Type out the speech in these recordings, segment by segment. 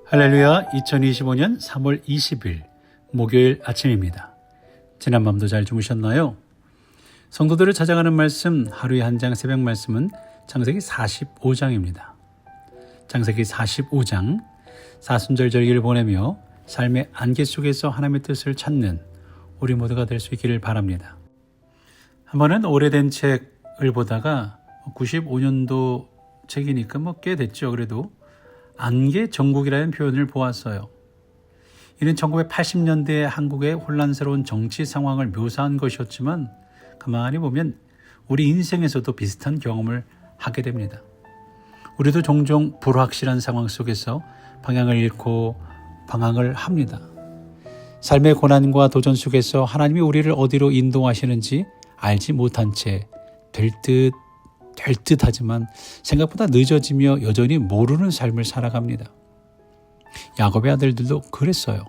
할렐루야, 2025년 3월 20일 목요일 아침입니다. 지난밤도 잘 주무셨나요? 성도들을 찾아가는 말씀, 하루에 한 장 새벽 말씀은 창세기 45장입니다. 창세기 45장, 사순절 절기를 보내며 삶의 안개 속에서 하나님의 뜻을 찾는 우리 모두가 될 수 있기를 바랍니다. 한 번은 오래된 책을 보다가 95년도 책이니까 꽤 됐죠. 그래도 안개 정국이라는 표현을 보았어요. 이는 1980년대 한국의 혼란스러운 정치 상황을 묘사한 것이었지만 가만히 보면 우리 인생에서도 비슷한 경험을 하게 됩니다. 우리도 종종 불확실한 상황 속에서 방향을 잃고 방황을 합니다. 삶의 고난과 도전 속에서 하나님이 우리를 어디로 인도하시는지 알지 못한 채 될 듯하지만 생각보다 늦어지며 여전히 모르는 삶을 살아갑니다. 야곱의 아들들도 그랬어요.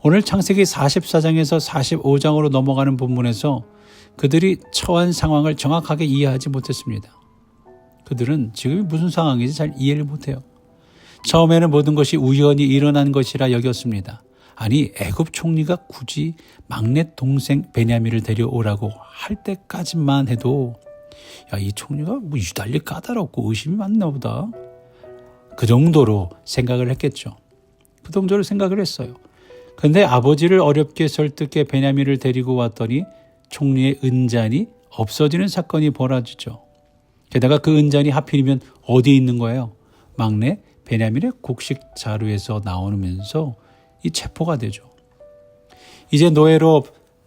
오늘 창세기 44장에서 45장으로 넘어가는 본문에서 그들이 처한 상황을 정확하게 이해하지 못했습니다. 그들은 지금이 무슨 상황인지 잘 이해를 못해요. 처음에는 모든 것이 우연히 일어난 것이라 여겼습니다. 아니, 애굽 총리가 굳이 막내 동생 베냐민을 데려오라고 할 때까지만 해도 이 총리가 유달리 까다롭고 의심이 많나 보다. 그 정도로 생각을 했겠죠. 그 정도로 생각을 했어요. 그런데 아버지를 어렵게 설득해 베냐민을 데리고 왔더니 총리의 은잔이 없어지는 사건이 벌어지죠. 게다가 그 은잔이 하필이면 어디에 있는 거예요? 막내 베냐민의 곡식 자루에서 나오면서 이 체포가 되죠. 이제 노예로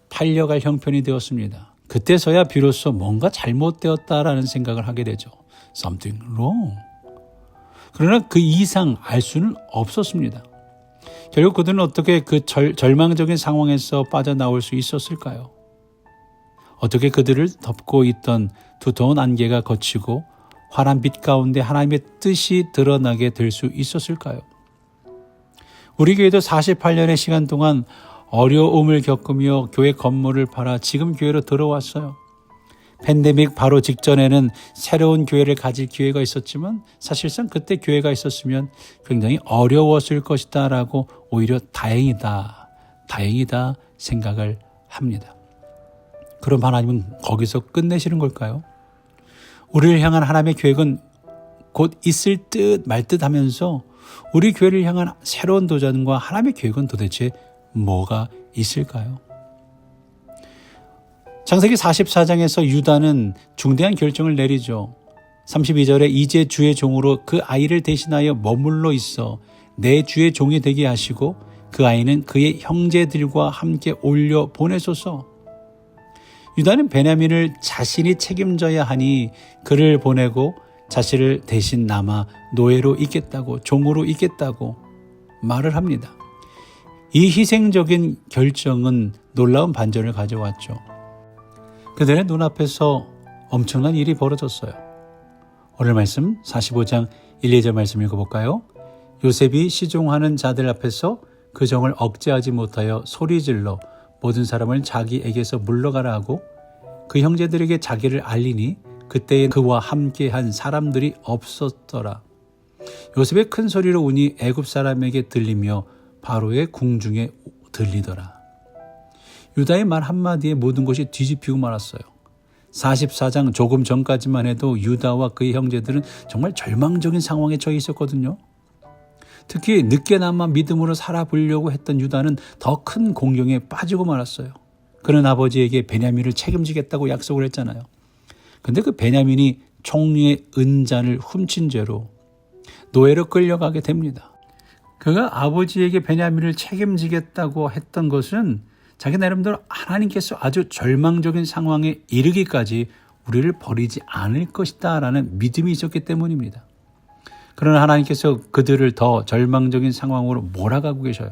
팔려갈 형편이 되었습니다. 그때서야 비로소 뭔가 잘못되었다라는 생각을 하게 되죠. Something wrong. 그러나 그 이상 알 수는 없었습니다. 결국 그들은 어떻게 그 절망적인 상황에서 빠져나올 수 있었을까요? 어떻게 그들을 덮고 있던 두터운 안개가 걷히고 환한 빛 가운데 하나님의 뜻이 드러나게 될 수 있었을까요? 우리 교회도 48년의 시간 동안 어려움을 겪으며 교회 건물을 팔아 지금 교회로 들어왔어요. 팬데믹 바로 직전에는 새로운 교회를 가질 기회가 있었지만 사실상 그때 교회가 있었으면 굉장히 어려웠을 것이다 라고 오히려 다행이다 생각을 합니다. 그럼 하나님은 거기서 끝내시는 걸까요? 우리를 향한 하나님의 계획은 곧 있을 듯 말 듯 하면서 우리 교회를 향한 새로운 도전과 하나님의 계획은 도대체 뭐가 있을까요? 창세기 44장에서 유다는 중대한 결정을 내리죠. 32절에 이제 주의 종으로 그 아이를 대신하여 머물러 있어 내 주의 종이 되게 하시고 그 아이는 그의 형제들과 함께 올려 보내소서. 유다는 베냐민을 자신이 책임져야 하니 그를 보내고 자신을 대신 남아 노예로 있겠다고, 종으로 있겠다고 말을 합니다. 이 희생적인 결정은 놀라운 반전을 가져왔죠. 그들의 눈앞에서 엄청난 일이 벌어졌어요. 오늘 말씀 45장 1, 2절 말씀 읽어볼까요? 요셉이 시종하는 자들 앞에서 그 정을 억제하지 못하여 소리질러 모든 사람을 자기에게서 물러가라 하고 그 형제들에게 자기를 알리니 그때에 그와 함께한 사람들이 없었더라. 요셉의 큰 소리로 운이 애굽 사람에게 들리며 바로의 궁중에 들리더라. 유다의 말 한마디에 모든 것이 뒤집히고 말았어요. 44장 조금 전까지만 해도 유다와 그의 형제들은 정말 절망적인 상황에 처해 있었거든요. 특히 늦게나마 믿음으로 살아보려고 했던 유다는 더 큰 공경에 빠지고 말았어요. 그는 아버지에게 베냐민을 책임지겠다고 약속을 했잖아요. 근데 그 베냐민이 총리의 은잔을 훔친 죄로 노예로 끌려가게 됩니다. 그가 아버지에게 베냐민을 책임지겠다고 했던 것은 자기 나름대로 하나님께서 아주 절망적인 상황에 이르기까지 우리를 버리지 않을 것이다 라는 믿음이 있었기 때문입니다. 그러나 하나님께서 그들을 더 절망적인 상황으로 몰아가고 계셔요.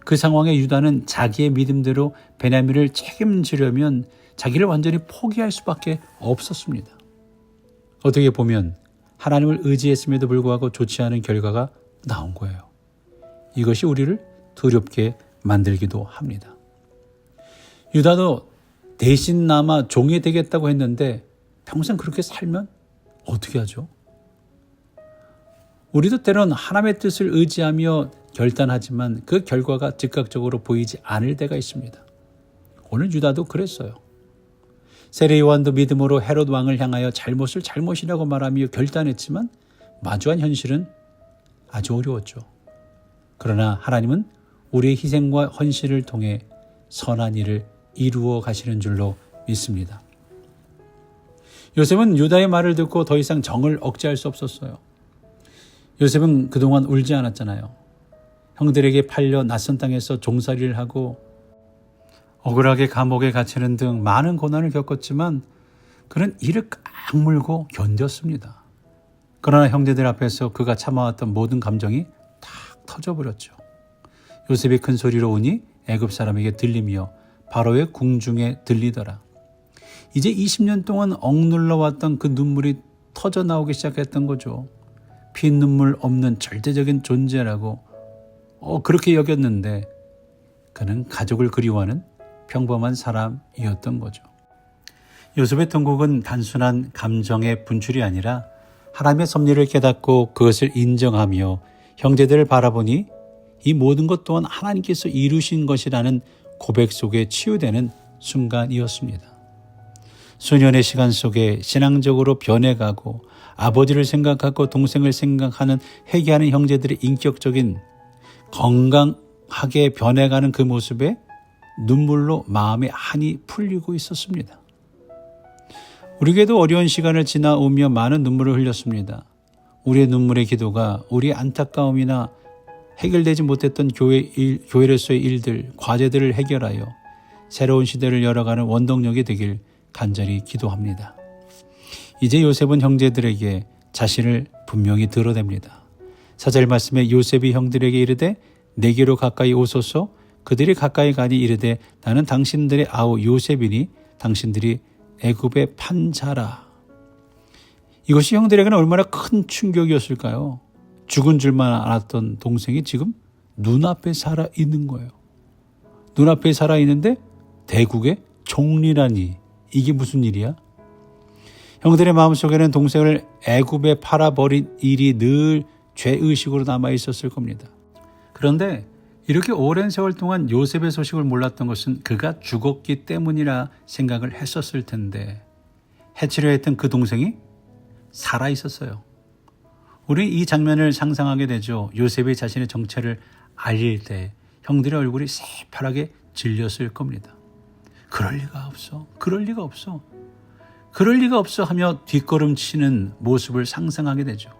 그 상황에 유다는 자기의 믿음대로 베냐민을 책임지려면 자기를 완전히 포기할 수밖에 없었습니다. 어떻게 보면 하나님을 의지했음에도 불구하고 좋지 않은 결과가 나온 거예요. 이것이 우리를 두렵게 만들기도 합니다. 유다도 대신 남아 종이 되겠다고 했는데 평생 그렇게 살면 어떻게 하죠? 우리도 때론 하나님의 뜻을 의지하며 결단하지만 그 결과가 즉각적으로 보이지 않을 때가 있습니다. 오늘 유다도 그랬어요. 세례 요한도 믿음으로 헤롯 왕을 향하여 잘못을 잘못이라고 말하며 결단했지만 마주한 현실은 아주 어려웠죠. 그러나 하나님은 우리의 희생과 헌신을 통해 선한 일을 이루어 가시는 줄로 믿습니다. 요셉은 유다의 말을 듣고 더 이상 정을 억제할 수 없었어요. 요셉은 그동안 울지 않았잖아요. 형들에게 팔려 낯선 땅에서 종살이를 하고 억울하게 감옥에 갇히는 등 많은 고난을 겪었지만 그는 이를 깍물고 견뎠습니다. 그러나 형제들 앞에서 그가 참아왔던 모든 감정이 탁 터져버렸죠. 요셉이 큰 소리로 우니 애굽 사람에게 들리며 바로의 궁중에 들리더라. 이제 20년 동안 억눌러 왔던 그 눈물이 터져 나오기 시작했던 거죠. 피눈물 없는 절대적인 존재라고 그렇게 여겼는데 그는 가족을 그리워하는 평범한 사람이었던 거죠. 요셉의 통곡은 단순한 감정의 분출이 아니라 하나님의 섭리를 깨닫고 그것을 인정하며 형제들을 바라보니 이 모든 것 또한 하나님께서 이루신 것이라는 고백 속에 치유되는 순간이었습니다. 수년의 시간 속에 신앙적으로 변해가고 아버지를 생각하고 동생을 생각하는 회개하는 형제들의 인격적인 건강하게 변해가는 그 모습에 눈물로 마음의 한이 풀리고 있었습니다. 우리에게도 어려운 시간을 지나오며 많은 눈물을 흘렸습니다. 우리의 눈물의 기도가 우리의 안타까움이나 해결되지 못했던 교회로서의 일들, 과제들을 해결하여 새로운 시대를 열어가는 원동력이 되길 간절히 기도합니다. 이제 요셉은 형제들에게 자신을 분명히 드러냅니다. 4절 말씀에 요셉이 형들에게 이르되 내게로 가까이 오소서. 그들이 가까이 가니 이르되 나는 당신들의 아우 요셉이니 당신들이 애굽의 판자라. 이것이 형들에게는 얼마나 큰 충격이었을까요? 죽은 줄만 알았던 동생이 지금 눈앞에 살아있는 거예요. 눈앞에 살아있는데 대국의 총리라니 이게 무슨 일이야? 형들의 마음속에는 동생을 애굽에 팔아버린 일이 늘 죄의식으로 남아있었을 겁니다. 그런데 이렇게 오랜 세월 동안 요셉의 소식을 몰랐던 것은 그가 죽었기 때문이라 생각을 했었을 텐데 해치려 했던 그 동생이 살아있었어요. 우리 이 장면을 상상하게 되죠. 요셉이 자신의 정체를 알릴 때 형들의 얼굴이 새파랗게 질렸을 겁니다. 그럴 리가 없어. 그럴 리가 없어. 그럴 리가 없어 하며 뒷걸음치는 모습을 상상하게 되죠.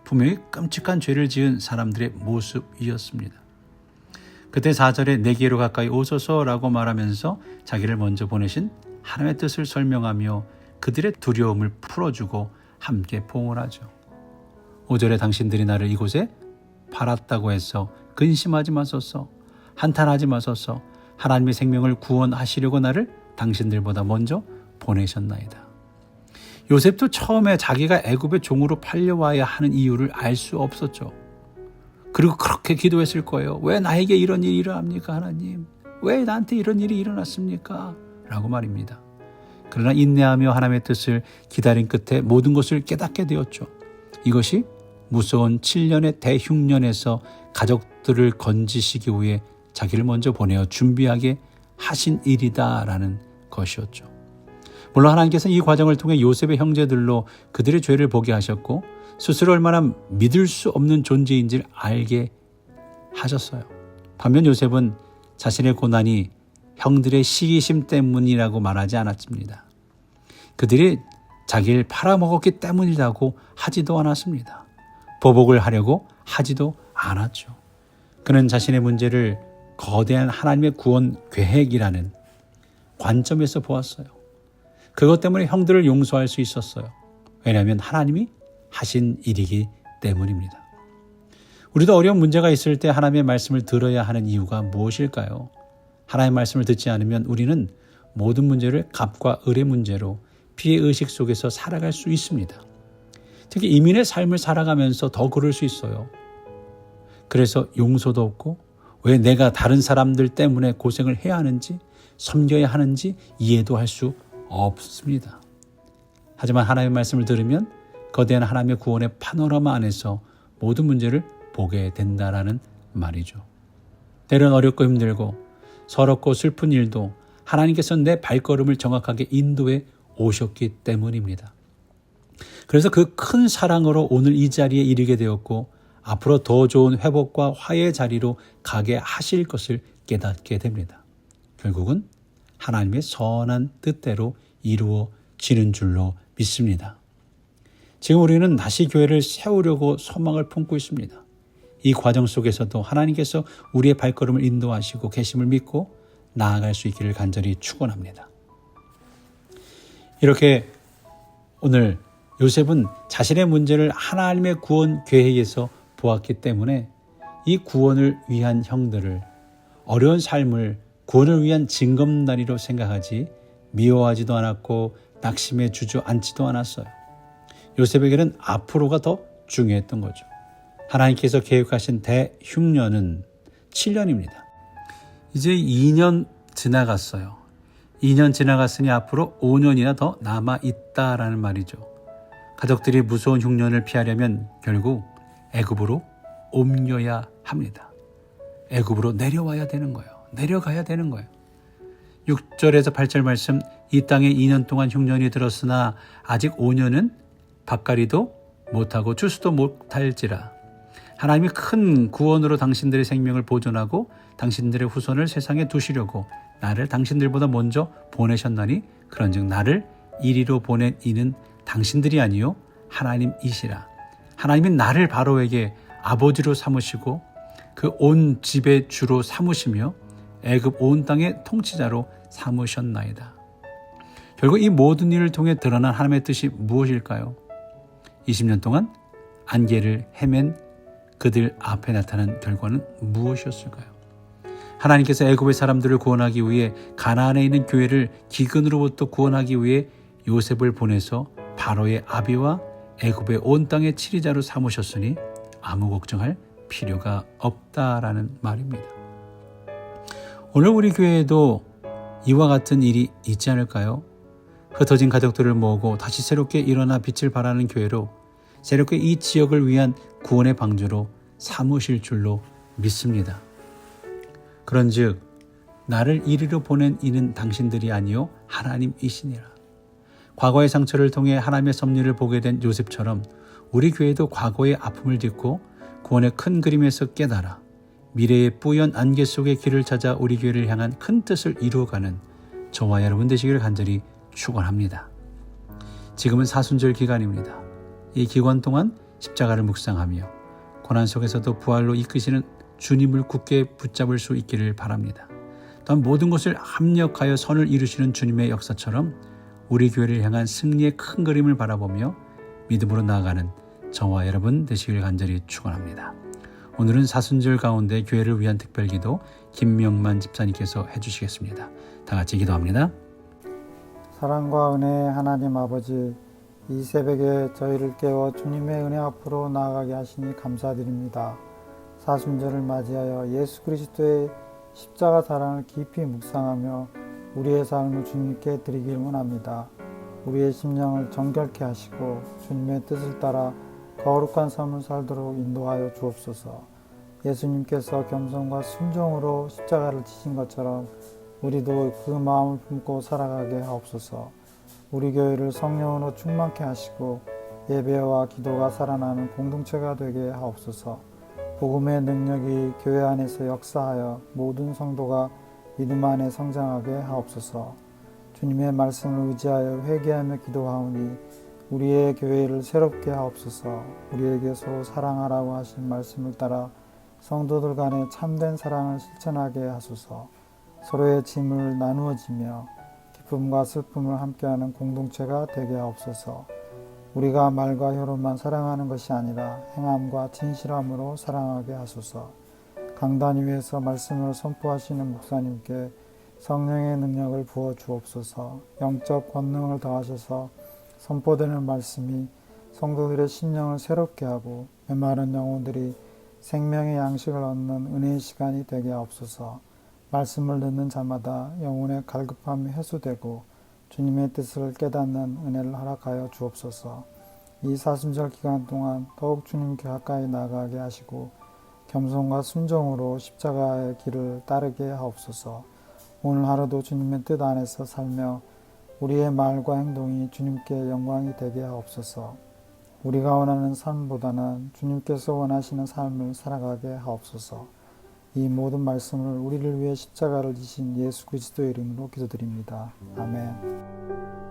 분명히 끔찍한 죄를 지은 사람들의 모습이었습니다. 그때 4절에 내게로 가까이 오소서라고 말하면서 자기를 먼저 보내신 하나님의 뜻을 설명하며 그들의 두려움을 풀어주고 함께 포옹을 하죠. 5절에 당신들이 나를 이곳에 팔았다고 해서 근심하지 마소서, 한탄하지 마소서. 하나님의 생명을 구원하시려고 나를 당신들보다 먼저 보내셨나이다. 요셉도 처음에 자기가 애굽의 종으로 팔려와야 하는 이유를 알 수 없었죠. 그리고 그렇게 기도했을 거예요. 왜 나에게 이런 일이 일어납니까, 하나님? 왜 나한테 이런 일이 일어났습니까? 라고 말입니다. 그러나 인내하며 하나님의 뜻을 기다린 끝에 모든 것을 깨닫게 되었죠. 이것이 무서운 7년의 대흉년에서 가족들을 건지시기 위해 자기를 먼저 보내어 준비하게 하신 일이다라는 것이었죠. 물론 하나님께서는 이 과정을 통해 요셉의 형제들로 그들의 죄를 보게 하셨고 스스로 얼마나 믿을 수 없는 존재인지를 알게 하셨어요. 반면 요셉은 자신의 고난이 형들의 시기심 때문이라고 말하지 않았습니다. 그들이 자기를 팔아먹었기 때문이라고 하지도 않았습니다. 보복을 하려고 하지도 않았죠. 그는 자신의 문제를 거대한 하나님의 구원 계획이라는 관점에서 보았어요. 그것 때문에 형들을 용서할 수 있었어요. 왜냐하면 하나님이 하신 일이기 때문입니다. 우리도 어려운 문제가 있을 때 하나님의 말씀을 들어야 하는 이유가 무엇일까요? 하나님의 말씀을 듣지 않으면 우리는 모든 문제를 갑과 을의 문제로 피해의식 속에서 살아갈 수 있습니다. 특히 이민의 삶을 살아가면서 더 그럴 수 있어요. 그래서 용서도 없고 왜 내가 다른 사람들 때문에 고생을 해야 하는지 섬겨야 하는지 이해도 할 수 없습니다. 하지만 하나님의 말씀을 들으면 거대한 하나님의 구원의 파노라마 안에서 모든 문제를 보게 된다라는 말이죠. 때론 어렵고 힘들고 서럽고 슬픈 일도 하나님께서 내 발걸음을 정확하게 인도해 오셨기 때문입니다. 그래서 그 큰 사랑으로 오늘 이 자리에 이르게 되었고 앞으로 더 좋은 회복과 화해의 자리로 가게 하실 것을 깨닫게 됩니다. 결국은 하나님의 선한 뜻대로 이루어지는 줄로 믿습니다. 지금 우리는 다시 교회를 세우려고 소망을 품고 있습니다. 이 과정 속에서도 하나님께서 우리의 발걸음을 인도하시고 계심을 믿고 나아갈 수 있기를 간절히 축원합니다. 이렇게 오늘 요셉은 자신의 문제를 하나님의 구원 계획에서 보았기 때문에 이 구원을 위한 형들을 어려운 삶을 구원을 위한 징검다리로 생각하지 미워하지도 않았고 낙심에 주저앉지도 않았어요. 요셉에게는 앞으로가 더 중요했던 거죠. 하나님께서 계획하신 대흉년은 7년입니다. 이제 2년 지나갔어요. 2년 지나갔으니 앞으로 5년이나 더 남아있다라는 말이죠. 가족들이 무서운 흉년을 피하려면 결국 애굽으로 옮겨야 합니다. 애굽으로 내려와야 되는 거예요. 내려가야 되는 거예요. 6절에서 8절 말씀, 이 땅에 2년 동안 흉년이 들었으나 아직 5년은 밭갈이도 못하고 추수도 못할지라. 하나님이 큰 구원으로 당신들의 생명을 보존하고 당신들의 후손을 세상에 두시려고 나를 당신들보다 먼저 보내셨나니 그런즉 나를 이리로 보낸 이는 당신들이 아니요 하나님이시라. 하나님이 나를 바로에게 아버지로 삼으시고 그 온 집의 주로 삼으시며 애굽 온 땅의 통치자로 삼으셨나이다. 결국 이 모든 일을 통해 드러난 하나님의 뜻이 무엇일까요? 20년 동안 안개를 헤맨 그들 앞에 나타난 결과는 무엇이었을까요? 하나님께서 애굽의 사람들을 구원하기 위해 가나안에 있는 교회를 기근으로부터 구원하기 위해 요셉을 보내서 바로의 아비와 애굽의 온 땅의 치리자로 삼으셨으니 아무 걱정할 필요가 없다라는 말입니다. 오늘 우리 교회에도 이와 같은 일이 있지 않을까요? 흩어진 가족들을 모으고 다시 새롭게 일어나 빛을 발하는 교회로 새롭게 이 지역을 위한 구원의 방주로 삼으실 줄로 믿습니다. 그런즉 나를 이리로 보낸 이는 당신들이 아니요 하나님이시니라. 과거의 상처를 통해 하나님의 섭리를 보게 된 요셉처럼 우리 교회도 과거의 아픔을 딛고 구원의 큰 그림에서 깨달아 미래의 뿌연 안개 속의 길을 찾아 우리 교회를 향한 큰 뜻을 이루어가는 저와 여러분 되시기를 간절히 축원합니다. 지금은 사순절 기간입니다. 이 기간 동안 십자가를 묵상하며 고난 속에서도 부활로 이끄시는 주님을 굳게 붙잡을 수 있기를 바랍니다. 또한 모든 것을 합력하여 선을 이루시는 주님의 역사처럼 우리 교회를 향한 승리의 큰 그림을 바라보며 믿음으로 나아가는 저와 여러분 되시길 간절히 축원합니다. 오늘은 사순절 가운데 교회를 위한 특별기도 김명만 집사님께서 해주시겠습니다. 다 같이 기도합니다. 사랑과 은혜 하나님 아버지, 이 새벽에 저희를 깨워 주님의 은혜 앞으로 나아가게 하시니 감사드립니다. 사순절을 맞이하여 예수 그리스도의 십자가 사랑을 깊이 묵상하며 우리의 삶을 주님께 드리길 원합니다. 우리의 심령을 정결케 하시고 주님의 뜻을 따라 거룩한 삶을 살도록 인도하여 주옵소서. 예수님께서 겸손과 순종으로 십자가를 지신 것처럼 우리도 그 마음을 품고 살아가게 하옵소서. 우리 교회를 성령으로 충만케 하시고 예배와 기도가 살아나는 공동체가 되게 하옵소서. 복음의 능력이 교회 안에서 역사하여 모든 성도가 믿음 안에 성장하게 하옵소서. 주님의 말씀을 의지하여 회개하며 기도하오니 우리의 교회를 새롭게 하옵소서. 우리에게 서로 사랑하라고 하신 말씀을 따라 성도들 간에 참된 사랑을 실천하게 하소서. 서로의 짐을 나누어지며 기쁨과 슬픔을 함께하는 공동체가 되게 하옵소서. 우리가 말과 혀로만 사랑하는 것이 아니라 행함과 진실함으로 사랑하게 하소서. 강단 위에서 말씀을 선포하시는 목사님께 성령의 능력을 부어 주옵소서. 영적 권능을 더하셔서 선포되는 말씀이 성도들의 심령을 새롭게 하고 메마른 영혼들이 생명의 양식을 얻는 은혜의 시간이 되게 하옵소서. 말씀을 듣는 자마다 영혼의 갈급함이 해소되고 주님의 뜻을 깨닫는 은혜를 허락하여 주옵소서. 이 사순절 기간 동안 더욱 주님께 가까이 나아가게 하시고 겸손과 순종으로 십자가의 길을 따르게 하옵소서. 오늘 하루도 주님의 뜻 안에서 살며 우리의 말과 행동이 주님께 영광이 되게 하옵소서. 우리가 원하는 삶보다는 주님께서 원하시는 삶을 살아가게 하옵소서. 이 모든 말씀을 우리를 위해 십자가를 지신 예수 그리스도의 이름으로 기도드립니다. 아멘.